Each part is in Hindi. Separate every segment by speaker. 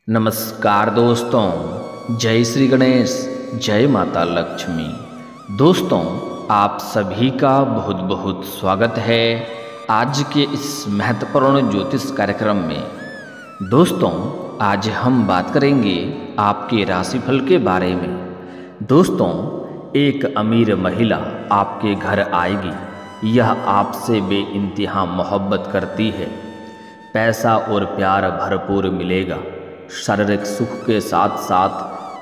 Speaker 1: नमस्कार दोस्तों, जय श्री गणेश, जय माता लक्ष्मी। दोस्तों, आप सभी का बहुत बहुत स्वागत है आज के इस महत्वपूर्ण ज्योतिष कार्यक्रम में। दोस्तों, आज हम बात करेंगे आपके राशिफल के बारे में। दोस्तों, एक अमीर महिला आपके घर आएगी। यह आपसे बेइंतहा मोहब्बत करती है। पैसा और प्यार भरपूर मिलेगा। शारीरिक सुख के साथ साथ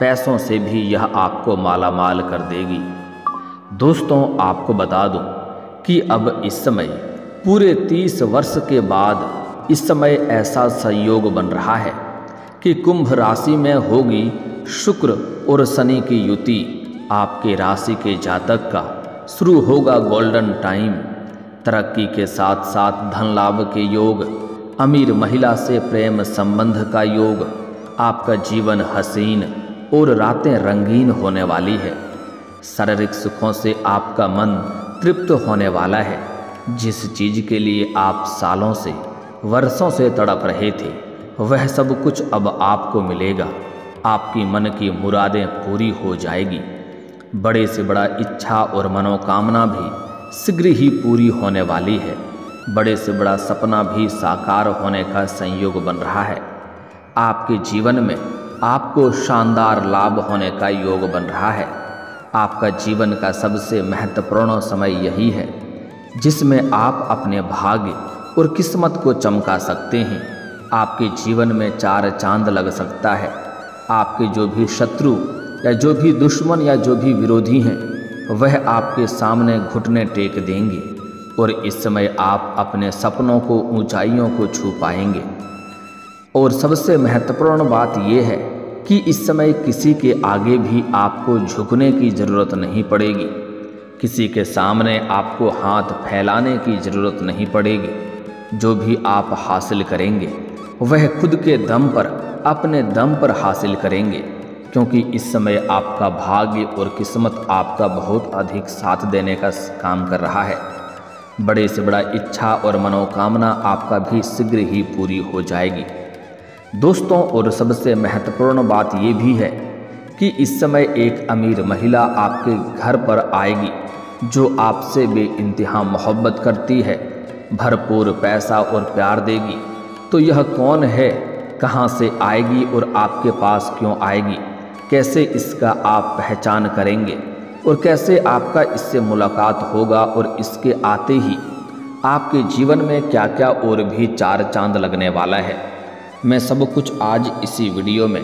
Speaker 1: पैसों से भी यह आपको मालामाल कर देगी। दोस्तों, आपको बता दूं कि अब इस समय पूरे 30 वर्ष के बाद इस समय ऐसा संयोग बन रहा है कि कुंभ राशि में होगी शुक्र और शनि की युति। आपके राशि के जातक का शुरू होगा गोल्डन टाइम। तरक्की के साथ साथ धन लाभ के योग, अमीर महिला से प्रेम संबंध का योग। आपका जीवन हसीन और रातें रंगीन होने वाली है। शारीरिक सुखों से आपका मन तृप्त होने वाला है। जिस चीज़ के लिए आप सालों से वर्षों से तड़प रहे थे, वह सब कुछ अब आपको मिलेगा। आपकी मन की मुरादें पूरी हो जाएगी। बड़े से बड़ा इच्छा और मनोकामना भी शीघ्र ही पूरी होने वाली है। बड़े से बड़ा सपना भी साकार होने का संयोग बन रहा है। आपके जीवन में आपको शानदार लाभ होने का योग बन रहा है। आपका जीवन का सबसे महत्वपूर्ण समय यही है जिसमें आप अपने भाग्य और किस्मत को चमका सकते हैं। आपके जीवन में 4 चांद लग सकता है। आपके जो भी शत्रु या जो भी दुश्मन या जो भी विरोधी हैं, वह आपके सामने घुटने टेक देंगे और इस समय आप अपने सपनों को, ऊंचाइयों को छू पाएंगे। और सबसे महत्वपूर्ण बात यह है कि इस समय किसी के आगे भी आपको झुकने की ज़रूरत नहीं पड़ेगी। किसी के सामने आपको हाथ फैलाने की ज़रूरत नहीं पड़ेगी। जो भी आप हासिल करेंगे वह खुद के दम पर, अपने दम पर हासिल करेंगे, क्योंकि इस समय आपका भाग्य और किस्मत आपका बहुत अधिक साथ देने का काम कर रहा है। बड़े से बड़ा इच्छा और मनोकामना आपका भी शीघ्र ही पूरी हो जाएगी। दोस्तों, और सबसे महत्वपूर्ण बात ये भी है कि इस समय एक अमीर महिला आपके घर पर आएगी जो आपसे बेइंतहा मोहब्बत करती है, भरपूर पैसा और प्यार देगी। तो यह कौन है, कहाँ से आएगी और आपके पास क्यों आएगी, कैसे इसका आप पहचान करेंगे और कैसे आपका इससे मुलाकात होगा और इसके आते ही आपके जीवन में क्या क्या और भी 4 चांद लगने वाला है, मैं सब कुछ आज इसी वीडियो में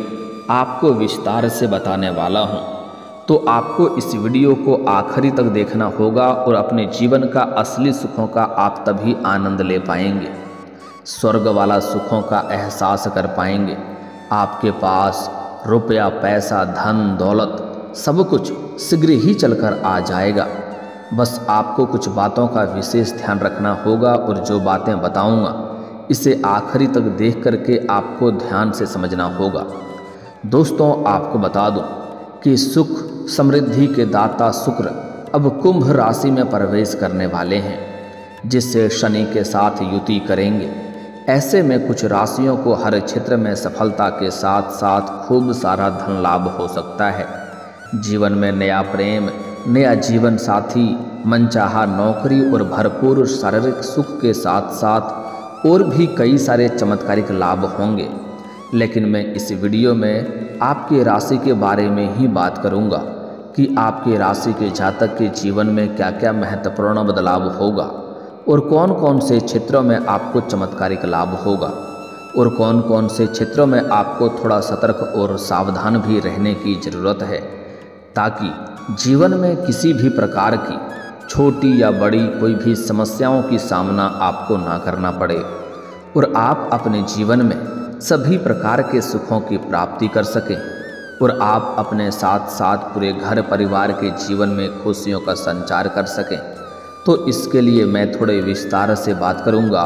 Speaker 1: आपको विस्तार से बताने वाला हूं। तो आपको इस वीडियो को आखिरी तक देखना होगा और अपने जीवन का असली सुखों का आप तभी आनंद ले पाएंगे, स्वर्ग वाला सुखों का एहसास कर पाएंगे। आपके पास रुपया, पैसा, धन दौलत सब कुछ शीघ्र ही चलकर आ जाएगा। बस आपको कुछ बातों का विशेष ध्यान रखना होगा और जो बातें बताऊंगा इसे आखिरी तक देख करके आपको ध्यान से समझना होगा। दोस्तों, आपको बता दूं कि सुख समृद्धि के दाता शुक्र अब कुंभ राशि में प्रवेश करने वाले हैं, जिससे शनि के साथ युति करेंगे। ऐसे में कुछ राशियों को हर क्षेत्र में सफलता के साथ साथ खूब सारा धन लाभ हो सकता है। जीवन में नया प्रेम, नया जीवन साथी, मनचाहा नौकरी और भरपूर शारीरिक सुख के साथ साथ और भी कई सारे चमत्कारिक लाभ होंगे। लेकिन मैं इस वीडियो में आपके राशि के बारे में ही बात करूंगा कि आपके राशि के जातक के जीवन में क्या क्या महत्वपूर्ण बदलाव होगा और कौन कौन से क्षेत्रों में आपको चमत्कारिक लाभ होगा और कौन कौन से क्षेत्रों में आपको थोड़ा सतर्क और सावधान भी रहने की ज़रूरत है, ताकि जीवन में किसी भी प्रकार की छोटी या बड़ी कोई भी समस्याओं की सामना आपको ना करना पड़े और आप अपने जीवन में सभी प्रकार के सुखों की प्राप्ति कर सकें और आप अपने साथ साथ पूरे घर परिवार के जीवन में खुशियों का संचार कर सकें। तो इसके लिए मैं थोड़े विस्तार से बात करूंगा।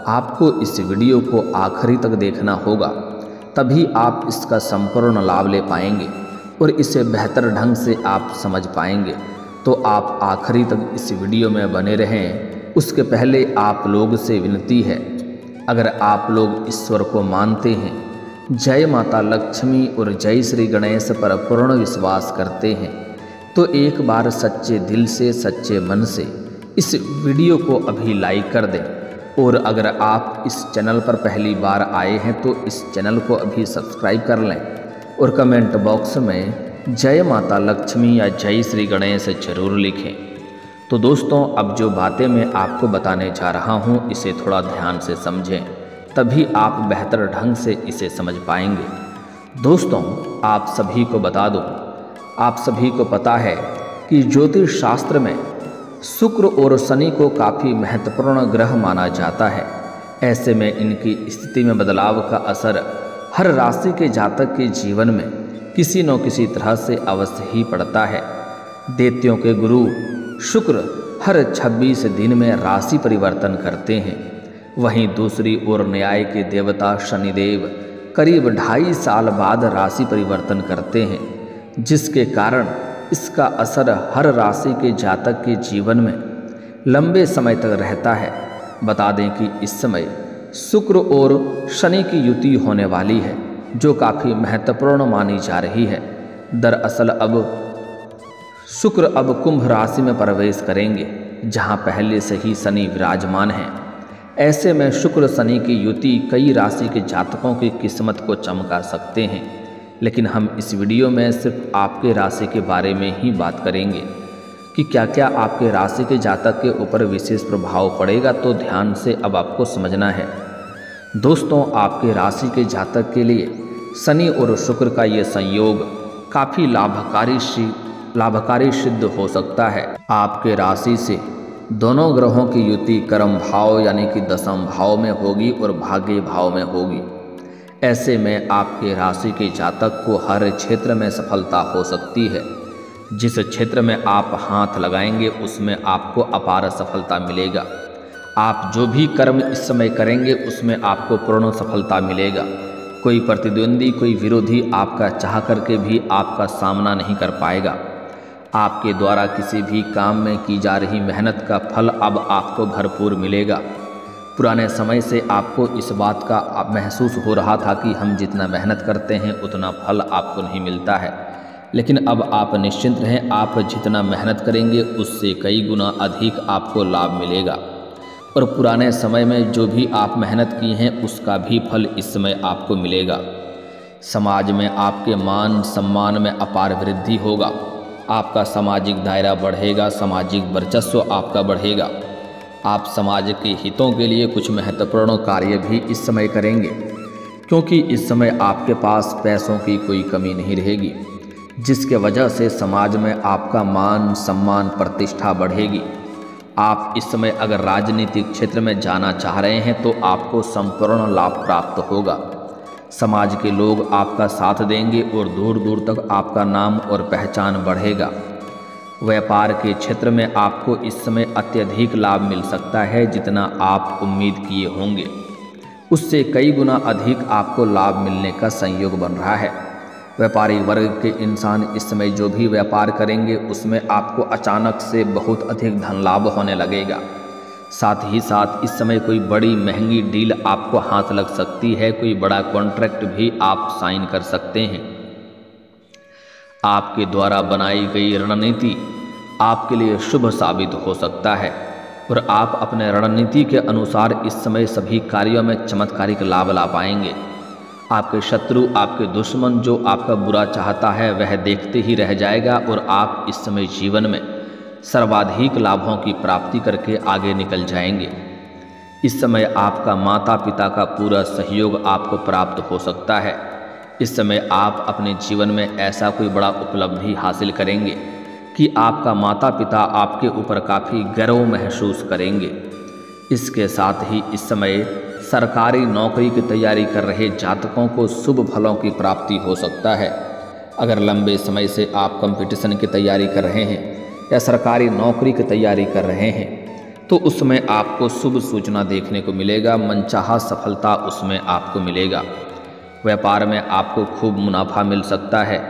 Speaker 1: आपको इस वीडियो को आखिरी तक देखना होगा, तभी आप इसका संपूर्ण लाभ ले पाएंगे और इसे बेहतर ढंग से आप समझ पाएंगे। तो आप आखिरी तक इस वीडियो में बने रहें। उसके पहले आप लोग से विनती है, अगर आप लोग ईश्वर को मानते हैं जय माता लक्ष्मी और जय श्री गणेश पर पूर्ण विश्वास करते हैं तो एक बार सच्चे दिल से सच्चे मन से इस वीडियो को अभी लाइक कर दें। और अगर आप इस चैनल पर पहली बार आए हैं तो इस चैनल को अभी सब्सक्राइब कर लें और कमेंट बॉक्स में जय माता लक्ष्मी या जय श्री गणेश जरूर लिखें। तो दोस्तों, अब जो बातें मैं आपको बताने जा रहा हूँ इसे थोड़ा ध्यान से समझें, तभी आप बेहतर ढंग से इसे समझ पाएंगे। दोस्तों, आप सभी को बता दूं, आप सभी को पता है कि ज्योतिष शास्त्र में शुक्र और शनि को काफ़ी महत्वपूर्ण ग्रह माना जाता है। ऐसे में इनकी स्थिति में बदलाव का असर हर राशि के जातक के जीवन में किसी न किसी तरह से अवश्य ही पड़ता है। दैत्यों के गुरु शुक्र हर 26 दिन में राशि परिवर्तन करते हैं। वहीं दूसरी ओर न्याय के देवता शनिदेव करीब 2.5 साल बाद राशि परिवर्तन करते हैं, जिसके कारण इसका असर हर राशि के जातक के जीवन में लंबे समय तक रहता है। बता दें कि इस समय शुक्र और शनि की युति होने वाली है, जो काफ़ी महत्वपूर्ण मानी जा रही है। दरअसल अब शुक्र अब कुंभ राशि में प्रवेश करेंगे, जहां पहले से ही शनि विराजमान हैं। ऐसे में शुक्र शनि की युति कई राशि के जातकों की किस्मत को चमका सकते हैं, लेकिन हम इस वीडियो में सिर्फ आपके राशि के बारे में ही बात करेंगे कि क्या क्या आपके राशि के जातक के ऊपर विशेष प्रभाव पड़ेगा। तो ध्यान से अब आपको समझना है। दोस्तों, आपके राशि के जातक के लिए शनि और शुक्र का ये संयोग काफ़ी लाभकारी सिद्ध हो सकता है। आपके राशि से दोनों ग्रहों की युति कर्म भाव यानी कि दशम भाव में होगी और भाग्य भाव में होगी। ऐसे में आपके राशि के जातक को हर क्षेत्र में सफलता हो सकती है। जिस क्षेत्र में आप हाथ लगाएंगे उसमें आपको अपार सफलता मिलेगा। आप जो भी कर्म इस समय करेंगे उसमें आपको पूर्ण सफलता मिलेगा। कोई प्रतिद्वंदी, कोई विरोधी आपका चाह करके भी आपका सामना नहीं कर पाएगा। आपके द्वारा किसी भी काम में की जा रही मेहनत का फल अब आपको भरपूर मिलेगा। पुराने समय से आपको इस बात का महसूस हो रहा था कि हम जितना मेहनत करते हैं उतना फल आपको नहीं मिलता है, लेकिन अब आप निश्चिंत रहें, आप जितना मेहनत करेंगे उससे कई गुना अधिक आपको लाभ मिलेगा। और पुराने समय में जो भी आप मेहनत की हैं उसका भी फल इस समय आपको मिलेगा। समाज में आपके मान सम्मान में अपार वृद्धि होगा। आपका सामाजिक दायरा बढ़ेगा, सामाजिक वर्चस्व आपका बढ़ेगा। आप समाज के हितों के लिए कुछ महत्वपूर्ण कार्य भी इस समय करेंगे, क्योंकि इस समय आपके पास पैसों की कोई कमी नहीं रहेगी, जिसके वजह से समाज में आपका मान सम्मान प्रतिष्ठा बढ़ेगी। आप इस समय अगर राजनीतिक क्षेत्र में जाना चाह रहे हैं तो आपको संपूर्ण लाभ प्राप्त होगा। समाज के लोग आपका साथ देंगे और दूर दूर तक आपका नाम और पहचान बढ़ेगा। व्यापार के क्षेत्र में आपको इस समय अत्यधिक लाभ मिल सकता है। जितना आप उम्मीद किए होंगे उससे कई गुना अधिक आपको लाभ मिलने का संयोग बन रहा है। व्यापारी वर्ग के इंसान इस समय जो भी व्यापार करेंगे उसमें आपको अचानक से बहुत अधिक धन लाभ होने लगेगा। साथ ही साथ इस समय कोई बड़ी महंगी डील आपको हाथ लग सकती है, कोई बड़ा कॉन्ट्रैक्ट भी आप साइन कर सकते हैं। आपके द्वारा बनाई गई रणनीति आपके लिए शुभ साबित हो सकता है और आप अपने रणनीति के अनुसार इस समय सभी कार्यों में चमत्कारिक लाभ ला पाएंगे। आपके शत्रु, आपके दुश्मन जो आपका बुरा चाहता है वह देखते ही रह जाएगा और आप इस समय जीवन में सर्वाधिक लाभों की प्राप्ति करके आगे निकल जाएंगे। इस समय आपका माता पिता का पूरा सहयोग आपको प्राप्त हो सकता है। इस समय आप अपने जीवन में ऐसा कोई बड़ा उपलब्धि हासिल करेंगे कि आपका माता पिता आपके ऊपर काफ़ी गर्व महसूस करेंगे। इसके साथ ही इस समय सरकारी नौकरी की तैयारी कर रहे जातकों को शुभ फलों की प्राप्ति हो सकता है। अगर लंबे समय से आप कंपटीशन की तैयारी कर रहे हैं या सरकारी नौकरी की तैयारी कर रहे हैं तो उसमें आपको शुभ सूचना देखने को मिलेगा। मनचाहा सफलता उसमें आपको मिलेगा। व्यापार में आपको खूब मुनाफा मिल सकता है।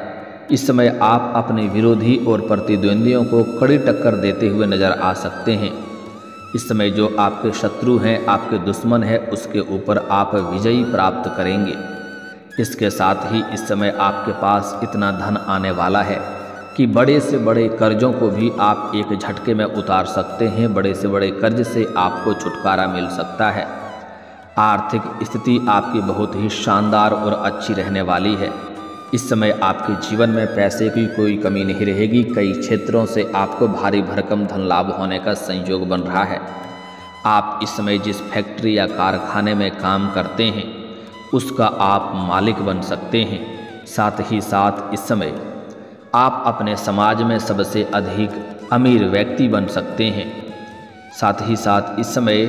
Speaker 1: इस समय आप अपने विरोधी और प्रतिद्वंदियों को कड़ी टक्कर देते हुए नजर आ सकते हैं। इस समय जो आपके शत्रु हैं, आपके दुश्मन हैं, उसके ऊपर आप विजयी प्राप्त करेंगे। इसके साथ ही इस समय आपके पास इतना धन आने वाला है कि बड़े से बड़े कर्जों को भी आप एक झटके में उतार सकते हैं। बड़े से बड़े कर्ज से आपको छुटकारा मिल सकता है। आर्थिक स्थिति आपकी बहुत ही शानदार और अच्छी रहने वाली है। इस समय आपके जीवन में पैसे की कोई कमी नहीं रहेगी। कई क्षेत्रों से आपको भारी भरकम धन लाभ होने का संयोग बन रहा है। आप इस समय जिस फैक्ट्री या कारखाने में काम करते हैं उसका आप मालिक बन सकते हैं। साथ ही साथ इस समय आप अपने समाज में सबसे अधिक अमीर व्यक्ति बन सकते हैं। साथ ही साथ इस समय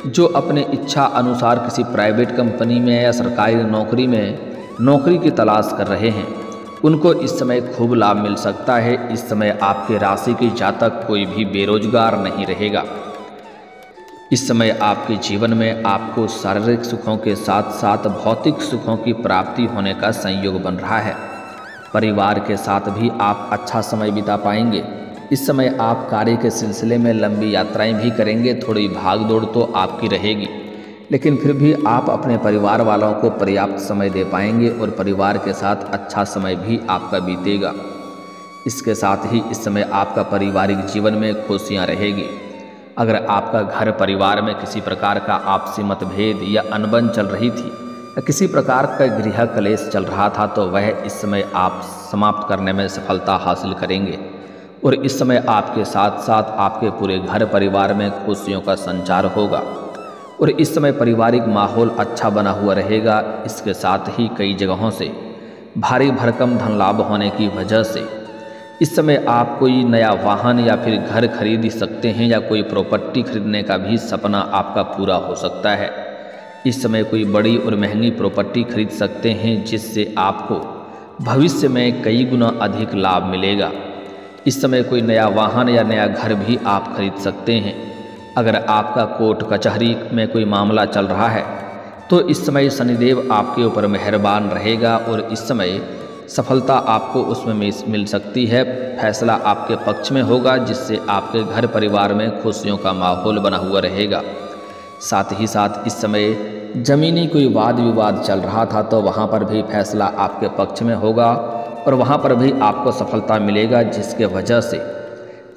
Speaker 1: जो अपने इच्छा अनुसार किसी प्राइवेट कंपनी में या सरकारी नौकरी में नौकरी की तलाश कर रहे हैं उनको इस समय खूब लाभ मिल सकता है। इस समय आपके राशि के जातक कोई भी बेरोजगार नहीं रहेगा। इस समय आपके जीवन में आपको शारीरिक सुखों के साथ साथ भौतिक सुखों की प्राप्ति होने का संयोग बन रहा है। परिवार के साथ भी आप अच्छा समय बिता पाएंगे। इस समय आप कार्य के सिलसिले में लंबी यात्राएं भी करेंगे। थोड़ी भाग दौड़ तो आपकी रहेगी, लेकिन फिर भी आप अपने परिवार वालों को पर्याप्त समय दे पाएंगे और परिवार के साथ अच्छा समय भी आपका बीतेगा। इसके साथ ही इस समय आपका पारिवारिक जीवन में खुशियाँ रहेगी। अगर आपका घर परिवार में किसी प्रकार का आपसी मतभेद या अनबन चल रही थी या किसी प्रकार का गृह कलेश चल रहा था तो वह इस समय आप समाप्त करने में सफलता हासिल करेंगे। और इस समय आपके साथ साथ आपके पूरे घर परिवार में खुशियों का संचार होगा और इस समय पारिवारिक माहौल अच्छा बना हुआ रहेगा। इसके साथ ही कई जगहों से भारी भरकम धन लाभ होने की वजह से इस समय आप कोई नया वाहन या फिर घर खरीद सकते हैं या कोई प्रॉपर्टी खरीदने का भी सपना आपका पूरा हो सकता है। इस समय कोई बड़ी और महंगी प्रॉपर्टी खरीद सकते हैं जिससे आपको भविष्य में कई गुना अधिक लाभ मिलेगा। इस समय कोई नया वाहन या नया घर भी आप खरीद सकते हैं। अगर आपका कोर्ट कचहरी में कोई मामला चल रहा है तो इस समय शनिदेव आपके ऊपर मेहरबान रहेगा और इस समय सफलता आपको उसमें मिल सकती है। फैसला आपके पक्ष में होगा जिससे आपके घर परिवार में खुशियों का माहौल बना हुआ रहेगा। साथ ही साथ इस समय ज़मीनी कोई वाद विवाद चल रहा था तो वहाँ पर भी फैसला आपके पक्ष में होगा और वहाँ पर भी आपको सफलता मिलेगा, जिसके वजह से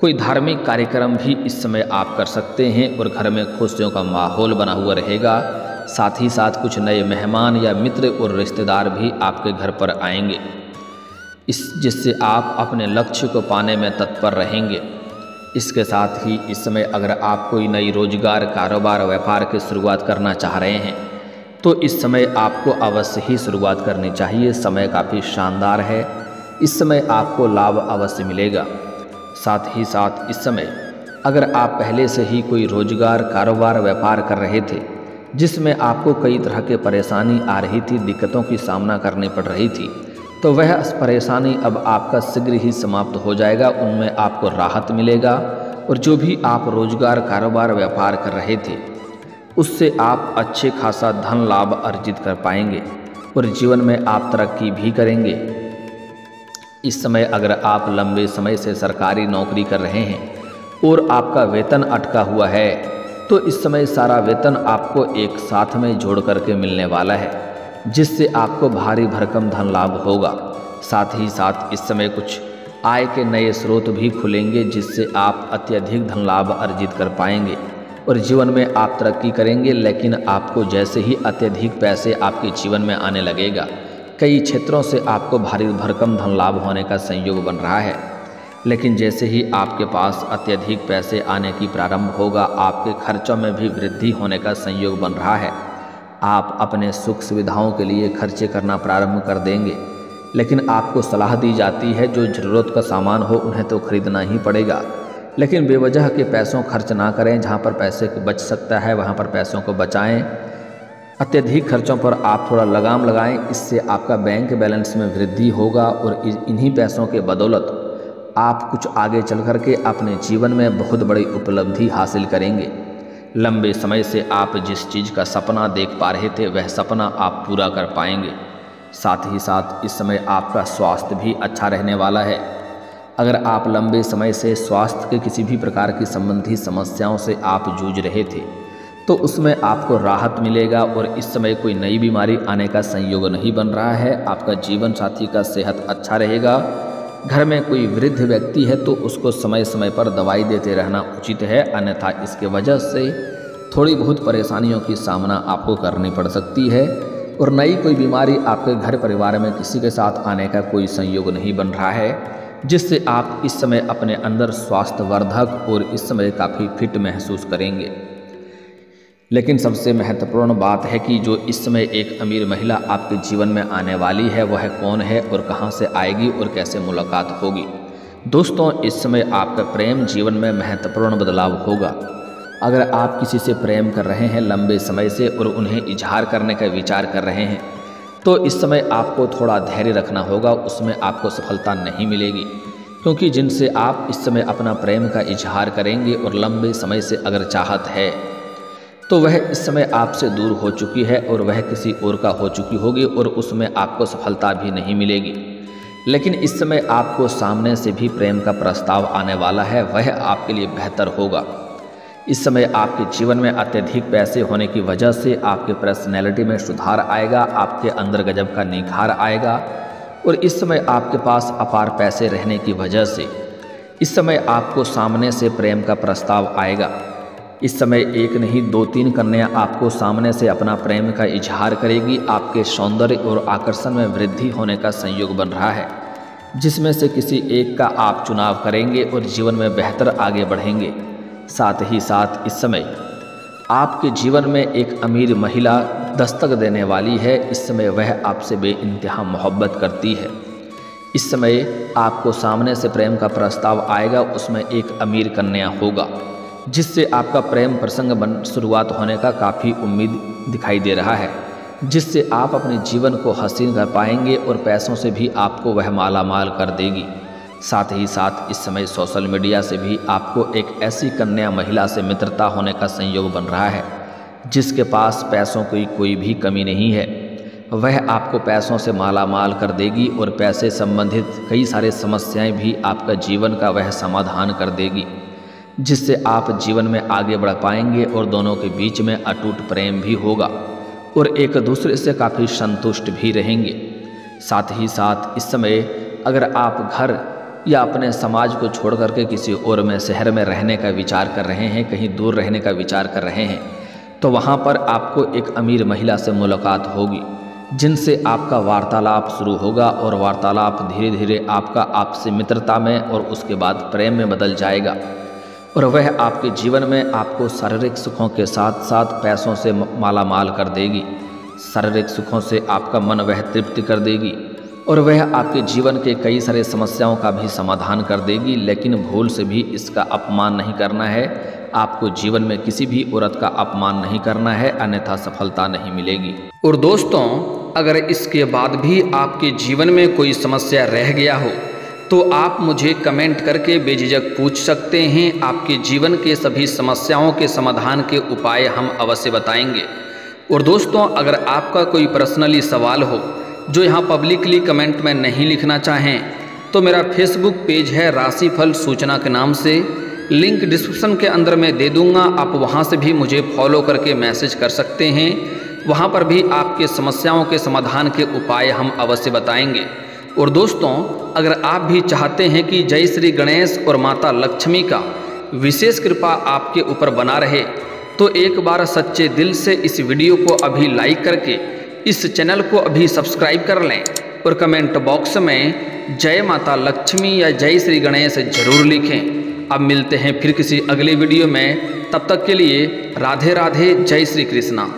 Speaker 1: कोई धार्मिक कार्यक्रम भी इस समय आप कर सकते हैं और घर में खुशियों का माहौल बना हुआ रहेगा। साथ ही साथ कुछ नए मेहमान या मित्र और रिश्तेदार भी आपके घर पर आएंगे, जिससे आप अपने लक्ष्य को पाने में तत्पर रहेंगे। इसके साथ ही इस समय अगर आप कोई नई रोजगार, कारोबार, व्यापार की शुरुआत करना चाह रहे हैं तो इस समय आपको अवश्य ही शुरुआत करनी चाहिए। समय काफ़ी शानदार है। इस समय आपको लाभ अवश्य मिलेगा। साथ ही साथ इस समय अगर आप पहले से ही कोई रोजगार, कारोबार, व्यापार कर रहे थे जिसमें आपको कई तरह के परेशानी आ रही थी, दिक्कतों की सामना करनी पड़ रही थी, तो वह परेशानी अब आपका शीघ्र ही समाप्त हो जाएगा। उनमें आपको राहत मिलेगा और जो भी आप रोजगार, कारोबार, व्यापार कर रहे थे उससे आप अच्छे खासा धन लाभ अर्जित कर पाएंगे और जीवन में आप तरक्की भी करेंगे। इस समय अगर आप लंबे समय से सरकारी नौकरी कर रहे हैं और आपका वेतन अटका हुआ है तो इस समय सारा वेतन आपको एक साथ में जोड़ करके मिलने वाला है, जिससे आपको भारी भरकम धन लाभ होगा। साथ ही साथ इस समय कुछ आय के नए स्रोत भी खुलेंगे जिससे आप अत्यधिक धन लाभ अर्जित कर पाएंगे और जीवन में आप तरक्की करेंगे। लेकिन आपको जैसे ही अत्यधिक पैसे आपके जीवन में आने लगेगा, कई क्षेत्रों से आपको भारी भरकम धन लाभ होने का संयोग बन रहा है। लेकिन जैसे ही आपके पास अत्यधिक पैसे आने की प्रारंभ होगा, आपके खर्चों में भी वृद्धि होने का संयोग बन रहा है। आप अपने सुख सुविधाओं के लिए खर्चे करना प्रारंभ कर देंगे, लेकिन आपको सलाह दी जाती है जो ज़रूरत का सामान हो उन्हें तो खरीदना ही पड़ेगा, लेकिन बेवजह के पैसों खर्च ना करें। जहाँ पर पैसे बच सकता है वहाँ पर पैसों को बचाएं। अत्यधिक खर्चों पर आप थोड़ा लगाम लगाएं, इससे आपका बैंक बैलेंस में वृद्धि होगा और इन्हीं पैसों के बदौलत आप कुछ आगे चल कर के अपने जीवन में बहुत बड़ी उपलब्धि हासिल करेंगे। लंबे समय से आप जिस चीज़ का सपना देख पा रहे थे वह सपना आप पूरा कर पाएंगे। साथ ही साथ इस समय आपका स्वास्थ्य भी अच्छा रहने वाला है। अगर आप लंबे समय से स्वास्थ्य के किसी भी प्रकार की संबंधी समस्याओं से आप जूझ रहे थे तो उसमें आपको राहत मिलेगा और इस समय कोई नई बीमारी आने का संयोग नहीं बन रहा है। आपका जीवन साथी का सेहत अच्छा रहेगा। घर में कोई वृद्ध व्यक्ति है तो उसको समय समय पर दवाई देते रहना उचित है, अन्यथा इसके वजह से थोड़ी बहुत परेशानियों की सामना आपको करनी पड़ सकती है। और नई कोई बीमारी आपके घर परिवार में किसी के साथ आने का कोई संयोग नहीं बन रहा है, जिससे आप इस समय अपने अंदर स्वास्थ्यवर्धक और इस समय काफ़ी फिट महसूस करेंगे। लेकिन सबसे महत्वपूर्ण बात है कि जो इस समय एक अमीर महिला आपके जीवन में आने वाली है वह कौन है और कहां से आएगी और कैसे मुलाकात होगी। दोस्तों, इस समय आपका प्रेम जीवन में महत्वपूर्ण बदलाव होगा। अगर आप किसी से प्रेम कर रहे हैं लंबे समय से और उन्हें इजहार करने का विचार कर रहे हैं तो इस समय आपको थोड़ा धैर्य रखना होगा, उसमें आपको सफलता नहीं मिलेगी। क्योंकि जिनसे आप इस समय अपना प्रेम का इजहार करेंगे और लंबे समय से अगर चाहत है तो वह इस समय आपसे दूर हो चुकी है और वह किसी और का हो चुकी होगी और उसमें आपको सफलता भी नहीं मिलेगी। लेकिन इस समय आपको सामने से भी प्रेम का प्रस्ताव आने वाला है, वह आपके लिए बेहतर होगा। इस समय आपके जीवन में अत्यधिक पैसे होने की वजह से आपके पर्सनैलिटी में सुधार आएगा, आपके अंदर गजब का निखार आएगा। और इस समय आपके पास अपार पैसे रहने की वजह से इस समय आपको सामने से प्रेम का प्रस्ताव आएगा। इस समय एक नहीं 2-3 कन्या आपको सामने से अपना प्रेम का इजहार करेगी। आपके सौंदर्य और आकर्षण में वृद्धि होने का संयोग बन रहा है, जिसमें से किसी एक का आप चुनाव करेंगे और जीवन में बेहतर आगे बढ़ेंगे। साथ ही साथ इस समय आपके जीवन में एक अमीर महिला दस्तक देने वाली है। इस समय वह आपसे बेइंतहा मोहब्बत करती है। इस समय आपको सामने से प्रेम का प्रस्ताव आएगा, उसमें एक अमीर कन्या होगा, जिससे आपका प्रेम प्रसंग शुरुआत होने का काफ़ी उम्मीद दिखाई दे रहा है, जिससे आप अपने जीवन को हसीन कर पाएंगे और पैसों से भी आपको वह माला माल कर देगी। साथ ही साथ इस समय सोशल मीडिया से भी आपको एक ऐसी कन्या महिला से मित्रता होने का संयोग बन रहा है, जिसके पास पैसों की कोई भी कमी नहीं है। वह आपको पैसों से माला माल कर देगी और पैसे संबंधित कई सारे समस्याएं भी आपका जीवन का वह समाधान कर देगी, जिससे आप जीवन में आगे बढ़ पाएंगे और दोनों के बीच में अटूट प्रेम भी होगा और एक दूसरे से काफ़ी संतुष्ट भी रहेंगे। साथ ही साथ इस समय अगर आप घर या अपने समाज को छोड़ करके किसी और में शहर में रहने का विचार कर रहे हैं, कहीं दूर रहने का विचार कर रहे हैं, तो वहाँ पर आपको एक अमीर महिला से मुलाकात होगी, जिनसे आपका वार्तालाप शुरू होगा और वार्तालाप धीरे धीरे आपका आपसे मित्रता में और उसके बाद प्रेम में बदल जाएगा। और वह आपके जीवन में आपको शारीरिक सुखों के साथ साथ पैसों से माला माल कर देगी। शारीरिक सुखों से आपका मन वह तृप्ति कर देगी और वह आपके जीवन के कई सारे समस्याओं का भी समाधान कर देगी। लेकिन भूल से भी इसका अपमान नहीं करना है। आपको जीवन में किसी भी औरत का अपमान नहीं करना है, अन्यथा सफलता नहीं मिलेगी। और दोस्तों, अगर इसके बाद भी आपके जीवन में कोई समस्या रह गया हो तो आप मुझे कमेंट करके बेझिझक पूछ सकते हैं। आपके जीवन के सभी समस्याओं के समाधान के उपाय हम अवश्य बताएंगे। और दोस्तों, अगर आपका कोई पर्सनली सवाल हो जो यहाँ पब्लिकली कमेंट में नहीं लिखना चाहें तो मेरा फेसबुक पेज है राशिफल सूचना के नाम से, लिंक डिस्क्रिप्शन के अंदर मैं दे दूँगा। आप वहाँ से भी मुझे फॉलो करके मैसेज कर सकते हैं। वहाँ पर भी आपके समस्याओं के समाधान के उपाय हम अवश्य बताएंगे। और दोस्तों, अगर आप भी चाहते हैं कि जय श्री गणेश और माता लक्ष्मी का विशेष कृपा आपके ऊपर बना रहे तो एक बार सच्चे दिल से इस वीडियो को अभी लाइक करके इस चैनल को अभी सब्सक्राइब कर लें और कमेंट बॉक्स में जय माता लक्ष्मी या जय श्री गणेश जरूर लिखें। अब मिलते हैं फिर किसी अगले वीडियो में, तब तक के लिए राधे राधे, जय श्री कृष्णा।